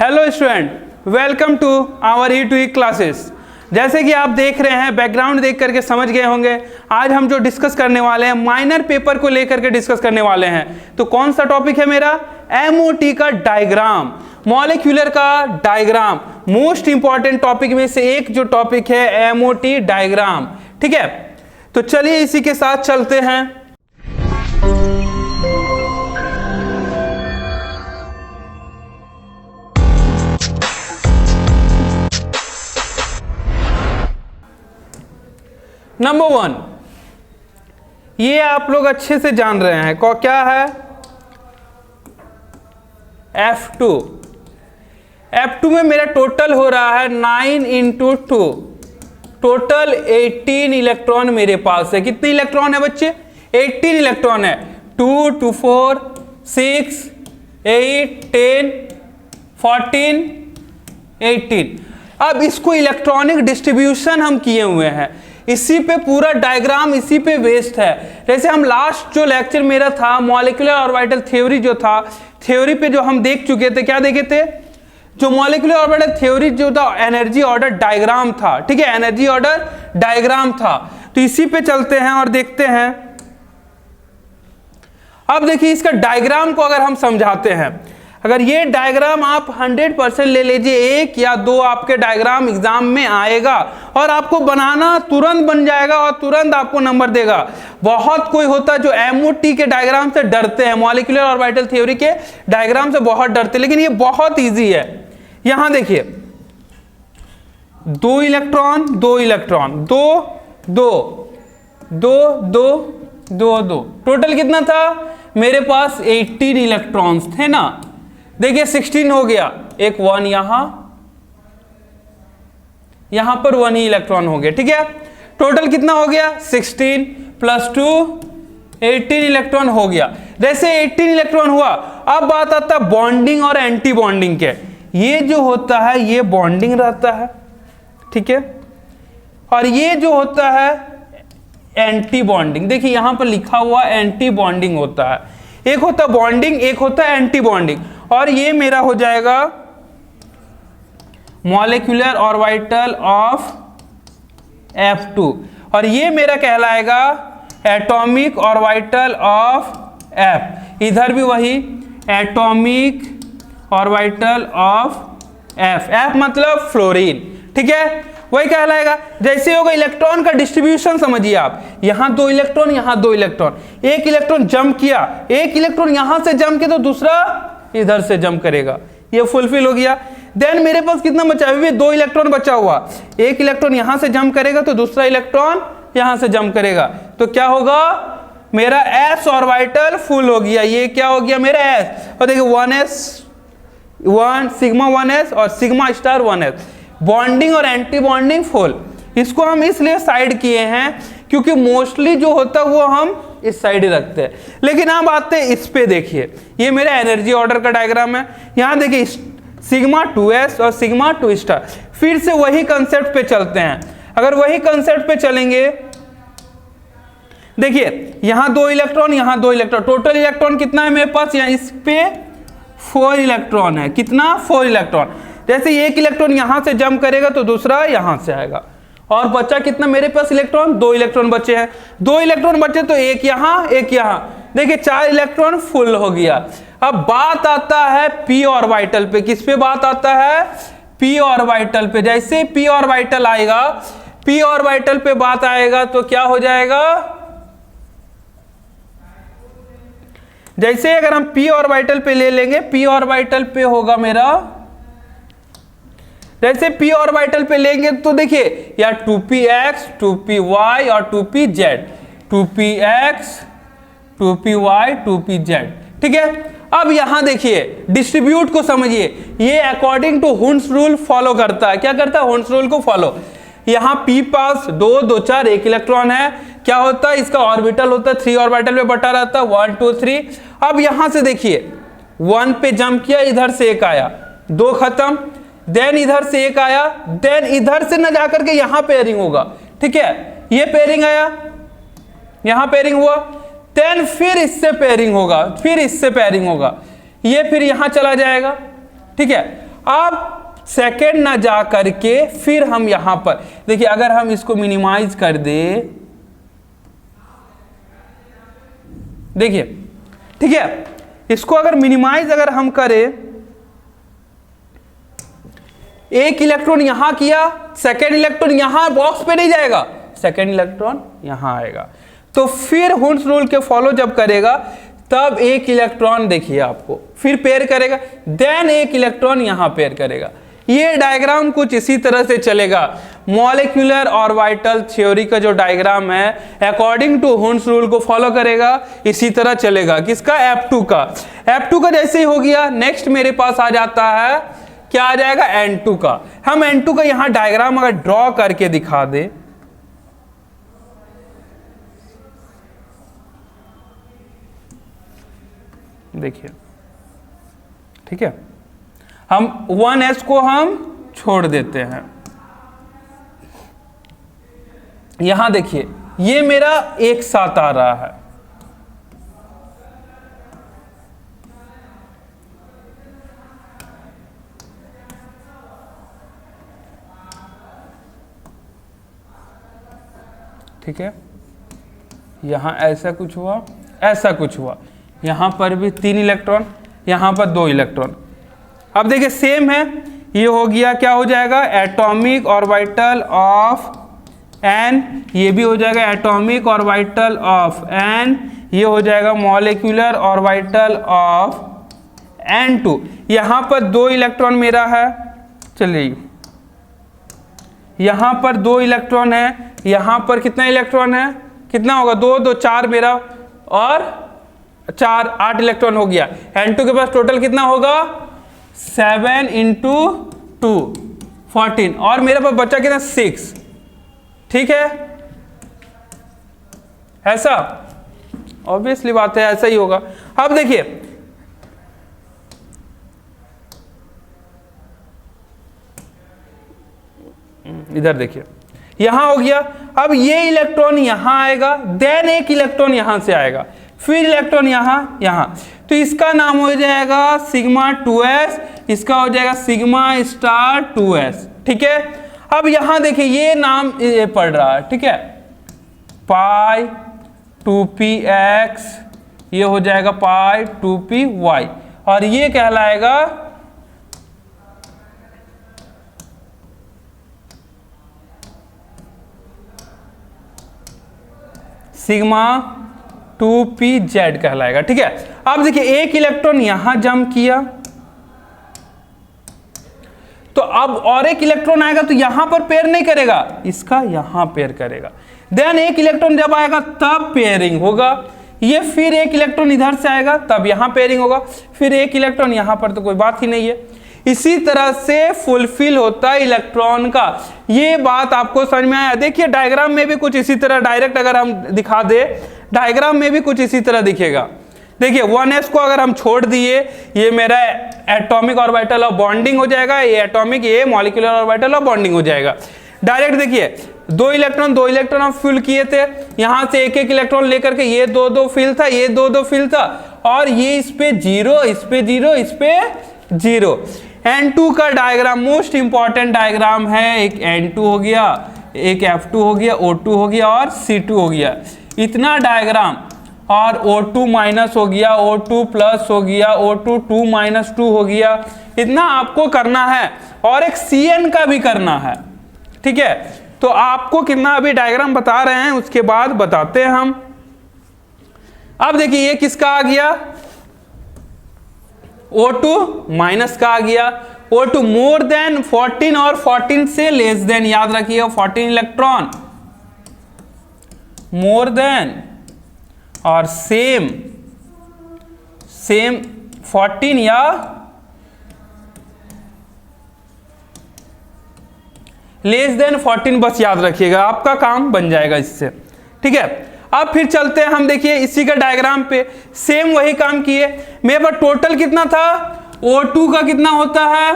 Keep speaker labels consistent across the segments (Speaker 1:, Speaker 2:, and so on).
Speaker 1: Hello student, welcome to our E2E classes. जैसे कि आप देख रहे हैं, बैकग्राउंड देख करके समझ गए होंगे, आज हम जो डिस्कस करने वाले हैं माइनर पेपर को लेकर के डिस्कस करने वाले हैं। तो कौन सा टॉपिक है मेरा? MOT का डायग्राम, मॉलिक्यूलर का डायग्राम। मोस्ट इंपॉर्टेंट टॉपिक में से एक जो टॉपिक है MOT डायग्राम। ठीक है, तो चलिए इसी के साथ चलते हैं। नंबर 1, ये आप लोग अच्छे से जान रहे हैं क्या है? F2 में मेरा टोटल हो रहा है 9 × 2, टोटल 18 इलेक्ट्रॉन मेरे पास है। कितने इलेक्ट्रॉन है बच्चे? 18 इलेक्ट्रॉन है। 2, 2, 4, 6, 8, 10, 14, 18। अब इसको इलेक्ट्रॉनिक डिस्ट्रीब्यूशन हम किए हुए हैं, इसी पे पूरा डायग्राम इसी पे बेस्ड है। जैसे हम लास्ट जो लेक्चर मेरा था मॉलिक्यूलर ऑर्बिटल थ्योरी जो था, थ्योरी पे जो हम देख चुके थे, क्या देखे थे? जो मॉलिक्यूलर ऑर्बिटल थ्योरी जो था एनर्जी ऑर्डर डायग्राम था। ठीक है, एनर्जी ऑर्डर डायग्राम था। तो इसी पे चलते हैं और देखते हैं। अब देखिए, इसका डायग्राम को अगर हम समझाते हैं, अगर ये डायग्राम आप 100% ले लीजिए, एक या दो आपके डायग्राम एग्जाम में आएगा और आपको बनाना तुरंत बन जाएगा और तुरंत आपको नंबर देगा। बहुत कोई होता है जो MOT के डायग्राम से डरते हैं, मॉलिक्यूलर ऑर्बिटल थ्योरी के डायग्राम से बहुत डरते हैं, लेकिन ये बहुत इजी है। यहां देखिए, 2 इलेक्ट्रॉन 2 इलेक्ट्रॉन 2 2 2 2 2 2, टोटल कितना था मेरे पास? 18 इलेक्ट्रॉन्स थे ना। देखिए 16 हो गया, एक 1 यहां पर 1 ही इलेक्ट्रॉन हो गया। ठीक है, टोटल कितना हो गया? 16 + 2 18 इलेक्ट्रॉन हो गया। जैसे 18 इलेक्ट्रॉन हुआ, अब बात आता है बॉन्डिंग और एंटी बॉन्डिंग के। ये जो होता है ये बॉन्डिंग रहता है, ठीक है, और ये जो होता है एंटी बॉन्डिंग। देखिए यहां पर लिखा हुआ एंटी बॉन्डिंग होता है। एक होता है बॉन्डिंग, एक होता है एंटी बॉन्डिंग। और ये मेरा हो जाएगा मॉलिक्यूलर ऑर्बिटल ऑफ F2, और ये मेरा कहलाएगा एटॉमिक ऑर्बिटल ऑफ F। इधर भी वही एटॉमिक ऑर्बिटल ऑफ F मतलब फ्लोरीन। ठीक है, वही कहलाएगा। जैसे होगा इलेक्ट्रॉन का डिस्ट्रीब्यूशन समझिए आप, यहां 2 इलेक्ट्रॉन यहां 2 इलेक्ट्रॉन, एक इलेक्ट्रॉन जंप किया, एक इलेक्ट्रॉन यहां से जंप किया तो दूसरा इधर से जंप करेगा, ये फुलफिल हो गया। देन मेरे पास कितना बचा? अभी भी 2 इलेक्ट्रॉन बचा हुआ, एक इलेक्ट्रॉन यहां से जंप करेगा तो दूसरा इलेक्ट्रॉन यहां से जंप करेगा, तो क्या होगा? मेरा s ऑर्बिटल फुल हो गया। ये क्या हो गया मेरा s, और देखिए 1s 1 सिग्मा 1s और सिग्मा स्टार 1s, बॉन्डिंग और एंटी बॉन्डिंग फुल। इसको हम इसलिए साइड किए हैं क्योंकि मोस्टली जो होता है वो हम इस साइड ही रखते हैं। लेकिन अब आते हैं इस पे, देखिए ये मेरा एनर्जी ऑर्डर का डायग्राम है। यहां देखिए सिग्मा 2s और सिग्मा 2 स्टार। फिर से वही कंसेप्ट पे चलते हैं। अगर वही कंसेप्ट पे चलेंगे, देखिए यहां 2 इलेक्ट्रॉन यहां 2 इलेक्ट्रॉन, टोटल इलेक्ट्रॉन कितना है मेरे पास? यहाँ इस पे 4 इलेक्ट्रॉन है। कितना? 4 इलेक्ट्रॉन। जैसे एक इलेक्ट्रॉन यहां से जंप करेगा तो दूसरा यहां से आएगा, और बचा कितना मेरे पास इलेक्ट्रॉन? 2 इलेक्ट्रॉन बचे हैं। 2 इलेक्ट्रॉन बचे तो एक यहां एक यहां, देखिए 4 इलेक्ट्रॉन फुल हो गया। अब बात आता है p ऑर्बिटल पे। किस पे बात आता है? p ऑर्बिटल पे। जैसे p ऑर्बिटल आएगा, p ऑर्बिटल पे बात आएगा तो क्या हो जाएगा? जैसे अगर हम p ऑर्बिटल पे ले लेंगे, p ऑर्बिटल पे होगा मेरा, जैसे p ऑर्बिटल पे लेंगे तो देखिए या 2px 2py और 2pz, 2px 2py 2pz। ठीक है, अब यहां देखिए डिस्ट्रीब्यूट को समझिए। ये according to Hund's rule follow करता है। क्या करता है? हुन्स रूल को फॉलो। यहां p पास 2 2 4 1 इलेक्ट्रॉन है, क्या होता है? इसका ऑर्बिटल होता है 3 ऑर्बिटल पे बटा रहता है 1 2 3। अब यहां से देखिए 1 पे जंप किया, इधर से एक आया, 2 खत्म। देन इधर से एक आया, देन इधर से न जाकर के यहां पेयरिंग होगा। ठीक है, ये पेयरिंग आया, यहां पेयरिंग हुआ, देन फिर इससे पेयरिंग होगा, फिर इससे पेयरिंग होगा, ये फिर यहां चला जाएगा। ठीक है, अब सेकेंड ना जा करके फिर हम यहां पर देखिए, अगर हम इसको मिनिमाइज कर दे, देखिए ठीक है, इसको अगर मिनिमाइज अगर हम करें, एक इलेक्ट्रॉन यहां किया, सेकेंड इलेक्ट्रॉन यहां बॉक्स पे नहीं जाएगा, सेकेंड इलेक्ट्रॉन यहां आएगा। तो फिर हुन्स रूल के फॉलो जब करेगा तब एक इलेक्ट्रॉन देखिए आपको फिर पेयर करेगा, देन एक इलेक्ट्रॉन यहां पेयर करेगा। ये डायग्राम कुछ इसी तरह से चलेगा। मॉलिक्यूलर ऑर्बिटल थ्योरी का जो डायग्राम है अकॉर्डिंग टू हुन्स रूल को फॉलो करेगा, इसी तरह चलेगा। किसका? F2 का। F2 का जैसे ही हो गया, नेक्स्ट मेरे पास आ जाता है, क्या आ जाएगा? N2 का। हम N2 का यहां डायग्राम अगर ड्रॉ करके दिखा दे, देखिए ठीक है, हम 1s को हम छोड़ देते हैं। यहां देखिए ये मेरा एक साथ आ रहा है, ठीक है, यहां ऐसा कुछ हुआ, ऐसा कुछ हुआ, यहां पर भी 3 इलेक्ट्रॉन, यहां पर 2 इलेक्ट्रॉन। अब देखिए सेम है, ये हो गया, क्या हो जाएगा? एटॉमिक ऑर्बिटल ऑफ n, ये भी हो जाएगा एटॉमिक ऑर्बिटल ऑफ n, ये हो जाएगा मॉलिक्यूलर ऑर्बिटल ऑफ n2। यहां पर 2 इलेक्ट्रॉन मेरा है, चलिए यहां पर 2 इलेक्ट्रॉन है, यहां पर कितना इलेक्ट्रॉन है? कितना होगा? 2 2 4 मेरा, और 4 8 इलेक्ट्रॉन हो गया। n2 के पास टोटल कितना होगा? 7 इंटू 2 14, और मेरे पास बचा कितना? 6। ठीक है, ऐसा ऑब्वियसली बात है, ऐसा ही होगा। अब देखिए इधर देखिए, यहां हो गया। अब ये इलेक्ट्रॉन यहां आएगा, देन एक इलेक्ट्रॉन यहां से आएगा, फिर इलेक्ट्रॉन यहां, तो इसका नाम हो जाएगा सिग्मा 2s, इसका हो जाएगा सिग्मा स्टार 2s। ठीक है, अब यहां देखिए ये नाम ये पढ़ रहा है, ठीक है, पाई 2px, ये हो जाएगा पाई 2py, और ये कहलाएगा सिग्मा 2pz कहलाएगा। ठीक है, अब देखिए एक इलेक्ट्रॉन यहां जंप किया, तो अब और एक इलेक्ट्रॉन आएगा तो यहां पर पेयर नहीं करेगा, इसका यहां पेयर करेगा। देन एक इलेक्ट्रॉन जब आएगा तब पेयरिंग होगा, ये फिर एक इलेक्ट्रॉन इधर से आएगा तब यहां पेयरिंग होगा, फिर एक इलेक्ट्रॉन यहां पर, तो कोई बात ही नहीं है। इसी तरह से फुलफिल होता है इलेक्ट्रॉन का। ये बात आपको समझ में आया? देखिए डायग्राम में भी कुछ इसी तरह, डायरेक्ट अगर हम दिखा दे डायग्राम में भी कुछ इसी तरह दिखेगा। देखिए 1s को अगर हम छोड़ दिए, ये मेरा एटॉमिक ऑर्बिटल ऑफ बॉन्डिंग हो जाएगा, ये एटॉमिक, ये मॉलिक्यूलर ऑर्बिटल ऑफ बॉन्डिंग हो जाएगा। डायरेक्ट देखिए 2 इलेक्ट्रॉन हम फिल किए थे, यहां से एक एक इलेक्ट्रॉन लेकर के, ये 2 फिल था, ये 2 फिल था, और ये इस पे 0, इस पे 0, इस पे 0। N2 का डायग्राम मोस्ट इंपॉर्टेंट डायग्राम है, एक N2 हो गया, एक F2 हो गया, O2 हो गया और C2 हो गया, इतना डायग्राम, और O2 माइनस हो गया, O2 प्लस हो गया, O2 2 माइनस 2 हो गया, इतना आपको करना है, और एक Cn का भी करना है। ठीक है, तो आपको कितना अभी डायग्राम बता रहे हैं, उसके बाद बताते हैं हम। अब देखिए ये किसका आ गया? O2 माइनस का आ गया, O2 मोर देन 14 और 14 से लेस देन, याद रखिए 14 इलेक्ट्रॉन, मोर देन और सेम 14 या लेस देन 14, बस याद रखिएगा, आपका काम बन जाएगा इससे। ठीक है, अब फिर चलते हैं हम, देखिए इसी का डायग्राम पे सेम वही काम किए। मेरे पास टोटल कितना था? O2 का कितना होता है?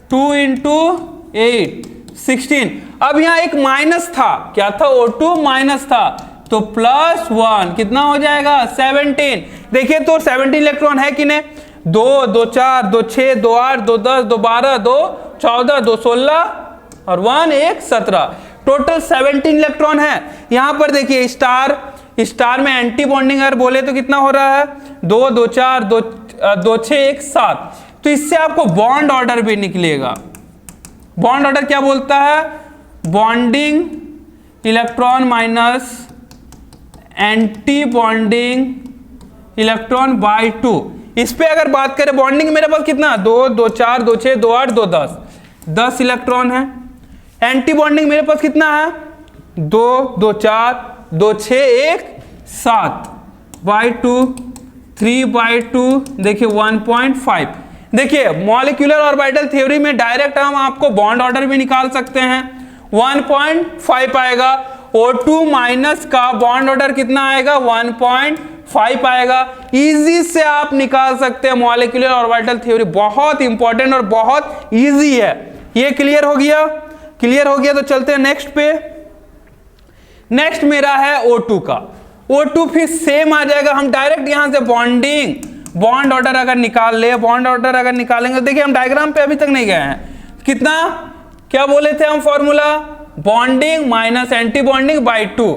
Speaker 1: 2 इंटू 8 16। अब यहाँ एक माइनस था, क्या था? O2 माइनस था, तो +1 कितना हो जाएगा? 17। देखिए तो 17 इलेक्ट्रॉन है कि नहीं? 2 2 4 2 6 2 8 2 10 2 12 2 14 2 16 और 1 1 17, टोटल 17 इलेक्ट्रॉन है। यहां पर देखिए स्टार में एंटी बॉन्डिंग अगर बोले तो कितना हो रहा है 2 2 4 2 2 6 1 7, तो इससे आपको बॉन्ड ऑर्डर भी निकलेगा। बॉन्ड ऑर्डर क्या बोलता है, bonding electron minus anti bonding electron by 2। इस पे अगर बात करें बॉन्डिंग मेरे पास कितना 2 2 4 2 6 2 8 2 10, 10 इलेक्ट्रॉन है। एंटी बॉन्डिंग मेरे पास कितना है 2 2 4 2 6 1 7 बाय 2 3 बाय 2, देखिए 1.5। देखिए मॉलिक्यूलर ऑर्बिटल थ्योरी में डायरेक्ट हम आपको बॉन्ड ऑर्डर भी निकाल सकते हैं, 1.5 आएगा। O2 माइनस का बॉन्ड ऑर्डर कितना आएगा 1.5 आएगा। इजी से आप निकाल सकते हैं मॉलिक्यूलर ऑर्बिटल थ्योरी, बहुत इंपॉर्टेंट और बहुत इजी है। ये क्लियर हो गया? क्लियर हो गया तो चलते हैं नेक्स्ट पे। नेक्स्ट मेरा है O2 का। O2 फिर सेम आ जाएगा, हम डायरेक्ट यहां से बॉन्ड ऑर्डर अगर निकाल ले, बॉन्ड ऑर्डर अगर निकालेंगे, देखिए हम डायग्राम पे अभी तक नहीं गए हैं। कितना क्या बोले थे हम formula, bonding minus anti bonding by 2,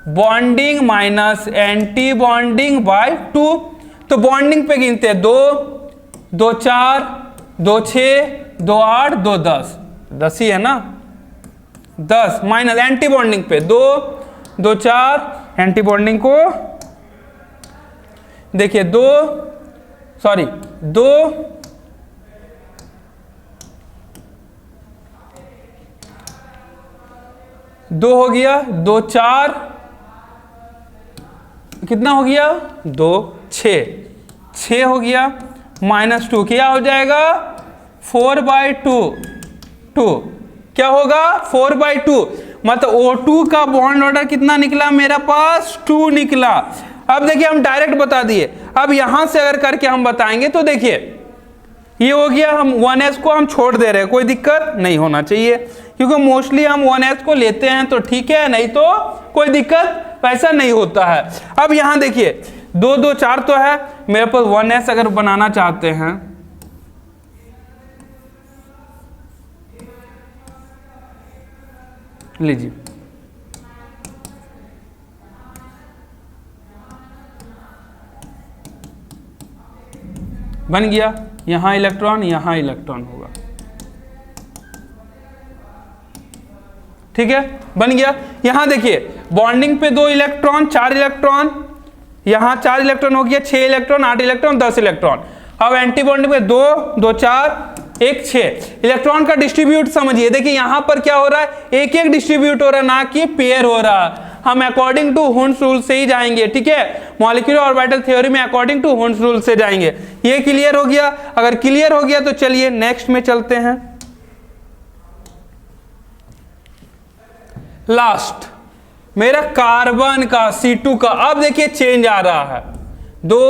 Speaker 1: bonding minus anti bonding by 2। तो बॉन्डिंग पे गिनते हैं 2 2 4 2 6 2 8 2 10, 10 ही है ना, 10 माइनस एंटी बॉन्डिंग पे 2 2 4, एंटी बॉन्डिंग को देखिए 2 हो गया, 2 4 कितना हो गया 2 6 हो गया, माइनस 2 क्या हो जाएगा 4/2 क्या होगा 4/2, मतलब O2 का बॉन्ड ऑर्डर कितना निकला मेरा पास 2 निकला। अब देखिए हम डायरेक्ट बता दिए, अब यहां से अगर करके हम बताएंगे तो देखिए ये हो गया, हम 1s को हम छोड़ दे रहे हैं, कोई दिक्कत नहीं होना चाहिए क्योंकि मोस्टली हम 1s को लेते हैं तो ठीक है, नहीं तो कोई दिक्कत वैसा नहीं होता है। अब यहां देखिए 2 2 4 तो है मेरे पास, 1s अगर बनाना चाहते हैं लीजिए, बन गया, यहां इलेक्ट्रॉन होगा, ठीक है बन गया। यहां देखिए बॉन्डिंग पे 2 इलेक्ट्रॉन 4 इलेक्ट्रॉन, यहां 4 इलेक्ट्रॉन हो गया, 6 इलेक्ट्रॉन 8 इलेक्ट्रॉन 10 इलेक्ट्रॉन। अब एंटी बॉन्डिंग पे 2 2 4 1 6 इलेक्ट्रॉन का डिस्ट्रीब्यूट समझिए, देखिए यहां पर क्या हो रहा है, एक एक डिस्ट्रीब्यूट हो रहा है, ना कि पेयर हो रहा है। हम अकॉर्डिंग टू हुंस रूल से ही जाएंगे, ठीक है, मॉलिक्यूलर ऑर्बिटल थ्योरी में अकॉर्डिंग टू हुंस रूल से जाएंगे। ये क्लियर हो गया? अगर क्लियर हो गया तो चलिए नेक्स्ट में चलते हैं। लास्ट मेरा कार्बन का C2 का, अब देखिए चेंज आ रहा है 2,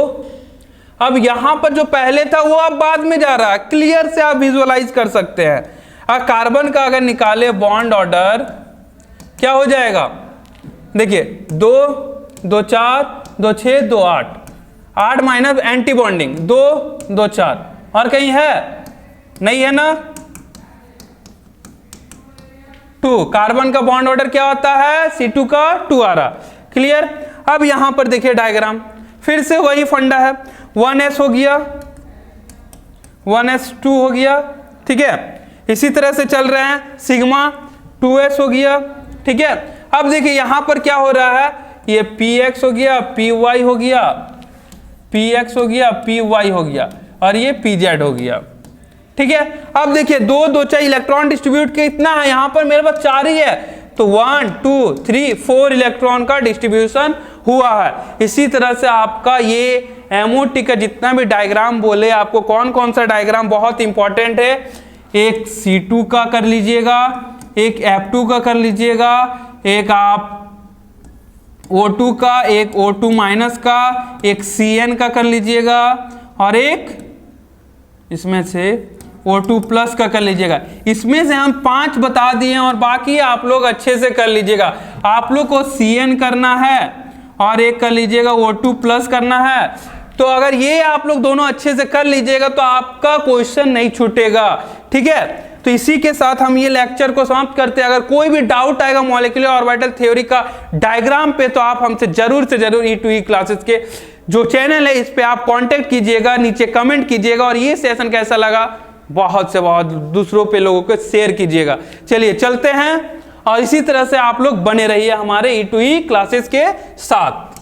Speaker 1: अब यहां पर जो पहले था वो अब बाद में जा रहा है, क्लियर से आप विजुअलाइज कर सकते हैं। अब कार्बन का अगर निकाले बॉन्ड ऑर्डर क्या हो जाएगा, देखिए 2 2 4 2 6 2 8 माइनस एंटी बॉन्डिंग 2 2 4, और कहीं है नहीं है ना 2, कार्बन का बॉन्ड ऑर्डर क्या होता है C2 का 2 आ रहा, क्लियर। अब यहां पर देखिए डायग्राम फिर से वही फंडा है, 1s हो गया 1s2 हो गया, ठीक है, इसी तरह से चल रहे हैं, सिग्मा 2s हो गया, ठीक है। अब देखिए यहां पर क्या हो रहा है, ये px हो गया, py हो गया, px हो गया, py हो गया, और ये pz हो गया, ठीक है। अब देखिए 2 2 4 इलेक्ट्रॉन डिस्ट्रीब्यूट के इतना है, यहां पर मेरे पास 4 ही है, तो 1 2 3 4 इलेक्ट्रॉन का डिस्ट्रीब्यूशन हुआ है। इसी तरह से आपका ये MOT का जितना भी डायग्राम बोले, आपको कौन कौन सा डायग्राम बहुत इंपॉर्टेंट है, एक C2 का कर लीजिएगा, एक F2 का कर लीजिएगा, एक आप O2 का, एक O2 माइनस का, एक CN का कर लीजिएगा, और एक इसमें से O2 प्लस का कर लीजिएगा। इसमें से हम 5 बता दिए और बाकी आप लोग अच्छे से कर लीजिएगा। आप लोग को CN करना है और एक कर लीजिएगा O2 प्लस करना है, तो अगर ये आप लोग दोनों अच्छे से कर लीजिएगा तो आपका क्वेश्चन नहीं छूटेगा। ठीक है, तो इसी के साथ हम ये लेक्चर को समाप्त करते हैं। अगर कोई भी डाउट आएगा मॉलिक्यूलर ऑर्बिटल थ्योरी का डायग्राम पे तो आप हमसे जरूर से जरूर E2E क्लासेस के जो चैनल है इस पे आप कांटेक्ट कीजिएगा, नीचे कमेंट कीजिएगा और ये सेशन कैसा लगा बहुत से बहुत दूसरों पे लोगों को शेयर कीजिएगा। चलिए चलते हैं और इसी तरह से आप लोग बने रहिए हमारे E2E क्लासेस के साथ।